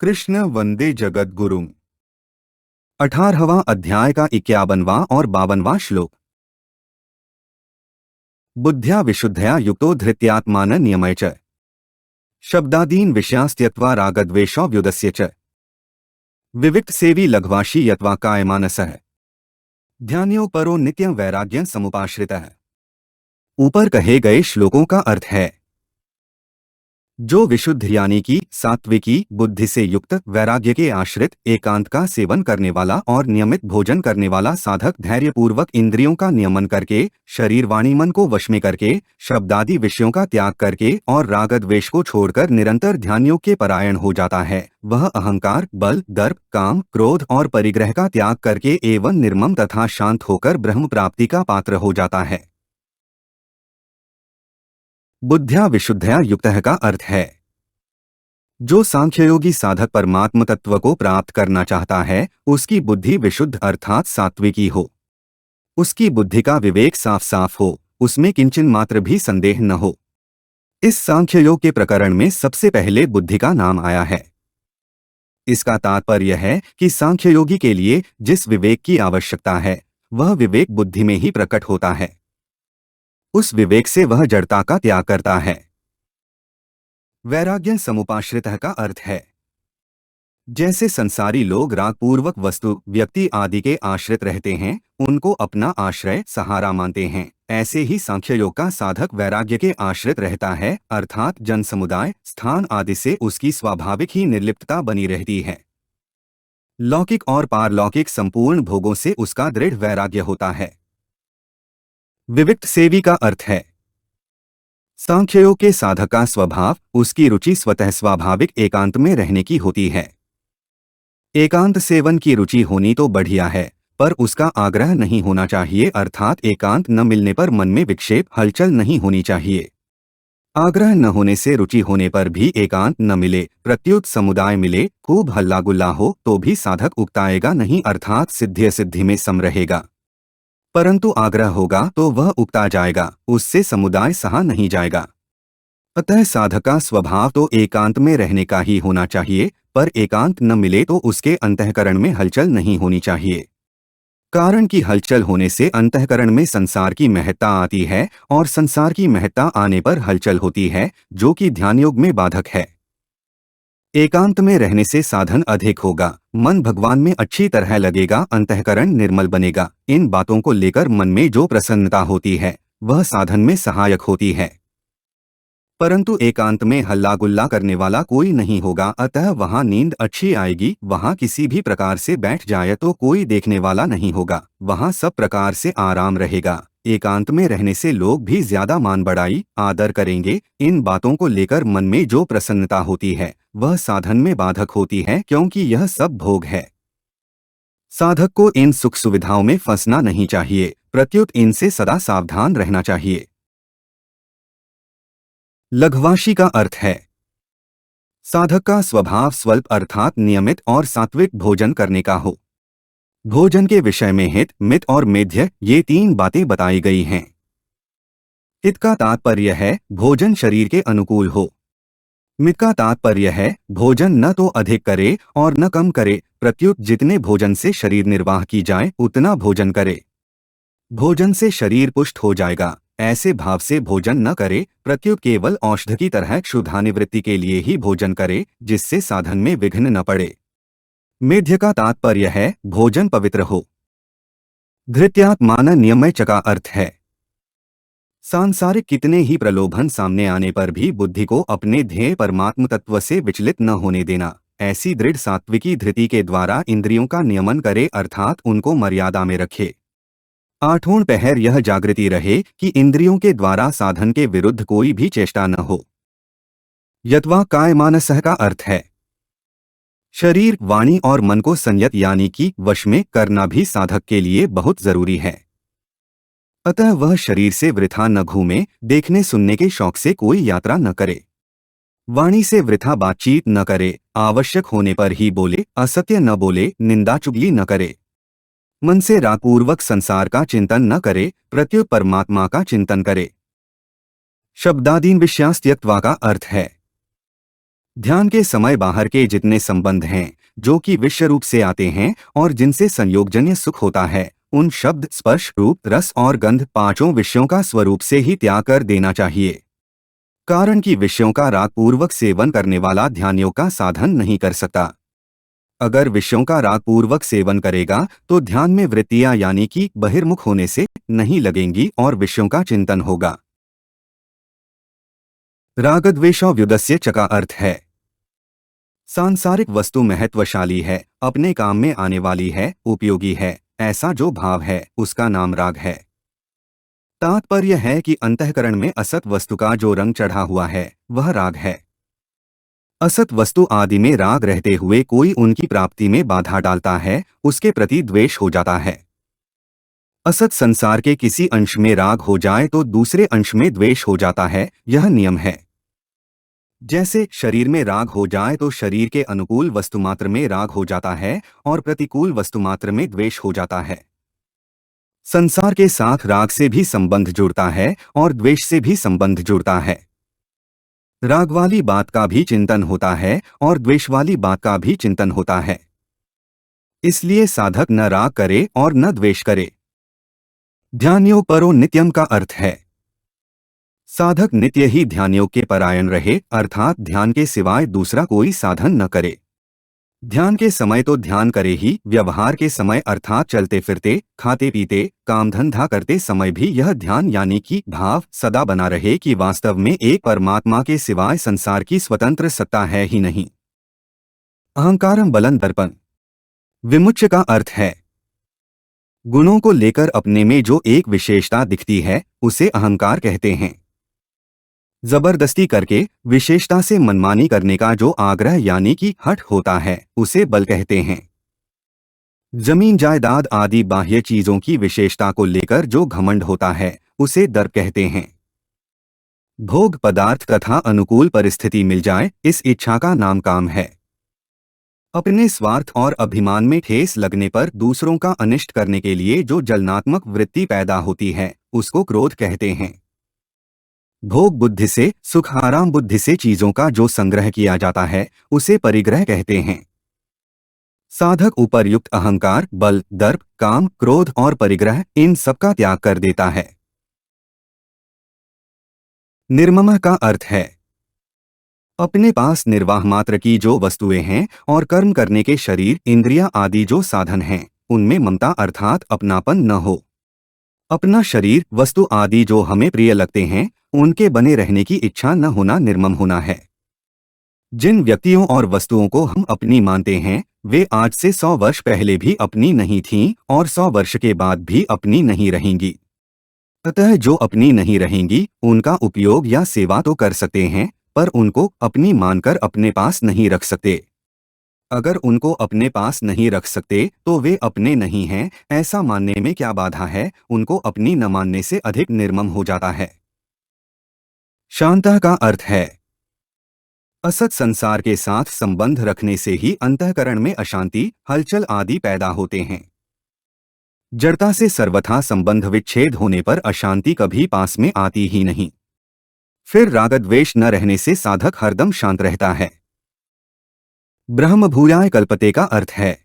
कृष्ण वंदे जगद्गुरुम्। 18वां अध्याय का 51वां और 52वां श्लोक। बुद्ध्या विशुद्धया युक्तो धृत्यात्मान नियमय च शब्दादीन विषयास्त्यक्त्वा रागद्वेषौ व्युदस्य च विविक्त सेवी लघ्वाशी यत्वा कायमानसः ध्यान्यो परो नित्यं वैराग्यं समुपाश्रितः। ऊपर कहे गए श्लोकों का अर्थ है, जो विशुद्ध यानी कि सात्विकी बुद्धि से युक्त वैराग्य के आश्रित एकांत का सेवन करने वाला और नियमित भोजन करने वाला साधक धैर्यपूर्वक इंद्रियों का नियमन करके शरीर वाणी मन को वश में करके शब्दादि विषयों का त्याग करके और राग द्वेष को छोड़कर निरंतर ध्यानयोग के परायण हो जाता है, वह अहंकार बल दर्प काम क्रोध और परिग्रह का त्याग करके एवं निर्मम तथा शांत होकर ब्रह्म प्राप्ति का पात्र हो जाता है। बुद्ध्या विशुद्धया युक्तः का अर्थ है, जो सांख्ययोगी साधक परमात्म तत्व को प्राप्त करना चाहता है उसकी बुद्धि विशुद्ध अर्थात सात्विकी हो, उसकी बुद्धि का विवेक साफ साफ हो, उसमें किंचन मात्र भी संदेह न हो। इस सांख्ययोग के प्रकरण में सबसे पहले बुद्धि का नाम आया है। इसका तात्पर्य है कि सांख्ययोगी के लिए जिस विवेक की आवश्यकता है वह विवेक बुद्धि में ही प्रकट होता है। उस विवेक से वह जड़ता का त्याग करता है। वैराग्य समुपाश्रितः का अर्थ है, जैसे संसारी लोग रागपूर्वक वस्तु व्यक्ति आदि के आश्रित रहते हैं, उनको अपना आश्रय सहारा मानते हैं, ऐसे ही सांख्ययोग का साधक वैराग्य के आश्रित रहता है, अर्थात जन समुदाय स्थान आदि से उसकी स्वाभाविक ही निर्लिप्तता बनी रहती है। लौकिक और पारलौकिक संपूर्ण भोगों से उसका दृढ़ वैराग्य होता है। विविक्त सेवी का अर्थ है, सांख्ययोग के साधक का स्वभाव उसकी रुचि स्वतः स्वाभाविक एकांत में रहने की होती है। एकांत सेवन की रुचि होनी तो बढ़िया है, पर उसका आग्रह नहीं होना चाहिए, अर्थात एकांत न मिलने पर मन में विक्षेप हलचल नहीं होनी चाहिए। आग्रह न होने से रुचि होने पर भी एकांत न मिले, प्रत्युत समुदाय मिले, खूब हल्ला गुल्ला हो तो भी साधक उकताएगा नहीं, अर्थात सिद्धि सिद्धि में सम रहेगा। परंतु आग्रह होगा तो वह उकता जाएगा, उससे समुदाय सहा नहीं जाएगा। अतः साधक का स्वभाव तो एकांत में रहने का ही होना चाहिए, पर एकांत न मिले तो उसके अंतःकरण में हलचल नहीं होनी चाहिए। कारण कि हलचल होने से अंतःकरण में संसार की महत्ता आती है और संसार की महत्ता आने पर हलचल होती है, जो कि ध्यान योग में बाधक है। एकांत में रहने से साधन अधिक होगा, मन भगवान में अच्छी तरह लगेगा, अंतःकरण निर्मल बनेगा। इन बातों को लेकर मन में जो प्रसन्नता होती है वह साधन में सहायक होती है। परंतु एकांत में हल्ला गुल्ला करने वाला कोई नहीं होगा, अतः वहाँ नींद अच्छी आएगी। वहाँ किसी भी प्रकार से बैठ जाए तो कोई देखने वाला नहीं होगा, वहाँ सब प्रकार से आराम रहेगा। एकांत में रहने से लोग भी ज्यादा मान बढ़ाई आदर करेंगे। इन बातों को लेकर मन में जो प्रसन्नता होती है वह साधन में बाधक होती है, क्योंकि यह सब भोग है। साधक को इन सुख सुविधाओं में फंसना नहीं चाहिए, प्रत्युत इनसे सदा सावधान रहना चाहिए। लघ्वाशी का अर्थ है, साधक का स्वभाव स्वल्प अर्थात नियमित और सात्विक भोजन करने का हो। भोजन के विषय में हित मित और मेध्य ये तीन बातें बताई गई हैं। हित का तात्पर्य है भोजन शरीर के अनुकूल हो। मित का तात्पर्य है भोजन न तो अधिक करे और न कम करे, प्रत्युत जितने भोजन से शरीर निर्वाह की जाए उतना भोजन करे। भोजन से शरीर पुष्ट हो जाएगा ऐसे भाव से भोजन न करे, प्रत्युत केवल औषध की तरह क्षुधानिवृत्ति के लिए ही भोजन करे, जिससे साधन में विघ्न न पड़े। मेध्य का तात्पर्य है भोजन पवित्र हो। धृत्यात्मान नियमय च का अर्थ है, सांसारिक कितने ही प्रलोभन सामने आने पर भी बुद्धि को अपने ध्येय परमात्म तत्व से विचलित न होने देना। ऐसी दृढ़ सात्विकी धृति के द्वारा इंद्रियों का नियमन करे, अर्थात उनको मर्यादा में रखे। आठों पहर यह जागृति रहे कि इंद्रियों के द्वारा साधन के विरुद्ध कोई भी चेष्टा न हो। यत्वा कायमानसः का अर्थ है, शरीर वाणी और मन को संयत यानी कि वश में करना भी साधक के लिए बहुत जरूरी है। अतः वह शरीर से वृथा न घूमे, देखने सुनने के शौक से कोई यात्रा न करे। वाणी से वृथा बातचीत न करे, आवश्यक होने पर ही बोले, असत्य न बोले, निंदा चुगली न करे। मन से रागपूर्वक संसार का चिंतन न करे, प्रत्युत परमात्मा का चिंतन करे। शब्दादीन विषयास्त्यक्त्वा का अर्थ है, ध्यान के समय बाहर के जितने संबंध हैं, जो कि विषय रूप से आते हैं और जिनसे संयोगजन्य सुख होता है, उन शब्द, स्पर्श, रूप, रस और गंध पांचों विषयों का स्वरूप से ही त्याग कर देना चाहिए। कारण कि विषयों का राग पूर्वक सेवन करने वाला ध्यान योग का साधन नहीं कर सकता। अगर विषयों का राग पूर्वक सेवन करेगा तो ध्यान में वृत्तियां यानी कि बहिर्मुख होने से नहीं लगेंगी और विषयों का चिंतन होगा। रागद्वेषोव्युदस्य च का अर्थ है सांसारिक वस्तु महत्वशाली है, अपने काम में आने वाली है, उपयोगी है, ऐसा जो भाव है उसका नाम राग है। तात्पर्य है कि अंतःकरण में असत वस्तु का जो रंग चढ़ा हुआ है वह राग है। असत वस्तु आदि में राग रहते हुए कोई उनकी प्राप्ति में बाधा डालता है, उसके प्रति द्वेष हो जाता है। असत संसार के किसी अंश में राग हो जाए तो दूसरे अंश में द्वेष हो जाता है, यह नियम है। जैसे शरीर में राग हो जाए तो शरीर के अनुकूल वस्तुमात्र में राग हो जाता है और प्रतिकूल वस्तुमात्र में द्वेष हो जाता है। संसार के साथ राग से भी संबंध जुड़ता है और द्वेष से भी संबंध जुड़ता है। राग वाली बात का भी चिंतन होता है और द्वेष वाली बात का भी चिंतन होता है। इसलिए साधक न राग करे और न द्वेष करे। ध्यानयोग परो नित्यम का अर्थ है साधक नित्य ही ध्यानयोग के परायण रहे, अर्थात ध्यान के सिवाय दूसरा कोई साधन न करे। ध्यान के समय तो ध्यान करे ही, व्यवहार के समय अर्थात चलते फिरते, खाते पीते, काम धंधा करते समय भी यह ध्यान यानी कि भाव सदा बना रहे कि वास्तव में एक परमात्मा के सिवाय संसार की स्वतंत्र सत्ता है ही नहीं। अहंकारम बलन दर्पण विमुच्य का अर्थ है गुणों को लेकर अपने में जो एक विशेषता दिखती है उसे अहंकार कहते हैं। जबरदस्ती करके विशेषता से मनमानी करने का जो आग्रह यानी कि हठ होता है उसे बल कहते हैं। जमीन जायदाद आदि बाह्य चीजों की विशेषता को लेकर जो घमंड होता है उसे दर्प कहते हैं। भोग पदार्थ तथा अनुकूल परिस्थिति मिल जाए, इस इच्छा का नाम काम है। अपने स्वार्थ और अभिमान में ठेस लगने पर दूसरों का अनिष्ट करने के लिए जो जलनात्मक वृत्ति पैदा होती है उसको क्रोध कहते हैं। भोग बुद्धि से, सुख आराम बुद्धि से चीजों का जो संग्रह किया जाता है उसे परिग्रह कहते हैं। साधक उपर्युक्त अहंकार, बल, दर्प, काम, क्रोध और परिग्रह इन सब का त्याग कर देता है। निर्ममः का अर्थ है अपने पास निर्वाह मात्र की जो वस्तुएं हैं और कर्म करने के शरीर, इंद्रियां आदि जो साधन हैं उनमें ममता अर्थात अपनापन न हो। अपना शरीर, वस्तु आदि जो हमें प्रिय लगते हैं उनके बने रहने की इच्छा न होना निर्मम होना है। जिन व्यक्तियों और वस्तुओं को हम अपनी मानते हैं वे आज से 100 वर्ष पहले भी अपनी नहीं थीं और 100 वर्ष के बाद भी अपनी नहीं रहेंगी। अतः जो अपनी नहीं रहेंगी उनका उपयोग या सेवा तो कर सकते हैं पर उनको अपनी मानकर अपने पास नहीं रख सकते। अगर उनको अपने पास नहीं रख सकते तो वे अपने नहीं हैं ऐसा मानने में क्या बाधा है, उनको अपनी न मानने से अधिक निर्मम हो जाता है। शांतः का अर्थ है असत संसार के साथ संबंध रखने से ही अंतःकरण में अशांति, हलचल आदि पैदा होते हैं। जड़ता से सर्वथा संबंध विच्छेद होने पर अशांति कभी पास में आती ही नहीं। फिर रागद्वेष न रहने से साधक हरदम शांत रहता है। ब्रह्मभूयाय कल्पते का अर्थ है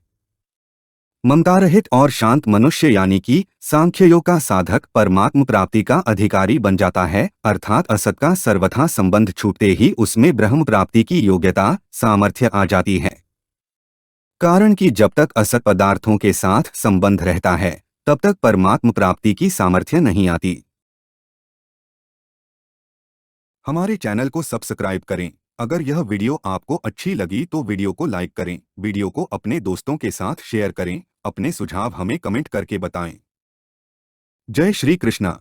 ममतारहित और शांत मनुष्य यानी कि सांख्य योग का साधक परमात्म प्राप्ति का अधिकारी बन जाता है, अर्थात असत का सर्वथा संबंध छूटते ही उसमें ब्रह्म प्राप्ति की योग्यता, सामर्थ्य आ जाती है। कारण कि जब तक असत पदार्थों के साथ संबंध रहता है तब तक परमात्म प्राप्ति की सामर्थ्य नहीं आती। हमारे चैनल को सब्सक्राइब करें। अगर यह वीडियो आपको अच्छी लगी तो वीडियो को लाइक करें, वीडियो को अपने दोस्तों के साथ शेयर करें, अपने सुझाव हमें कमेंट करके बताएं। जय श्री कृष्णा।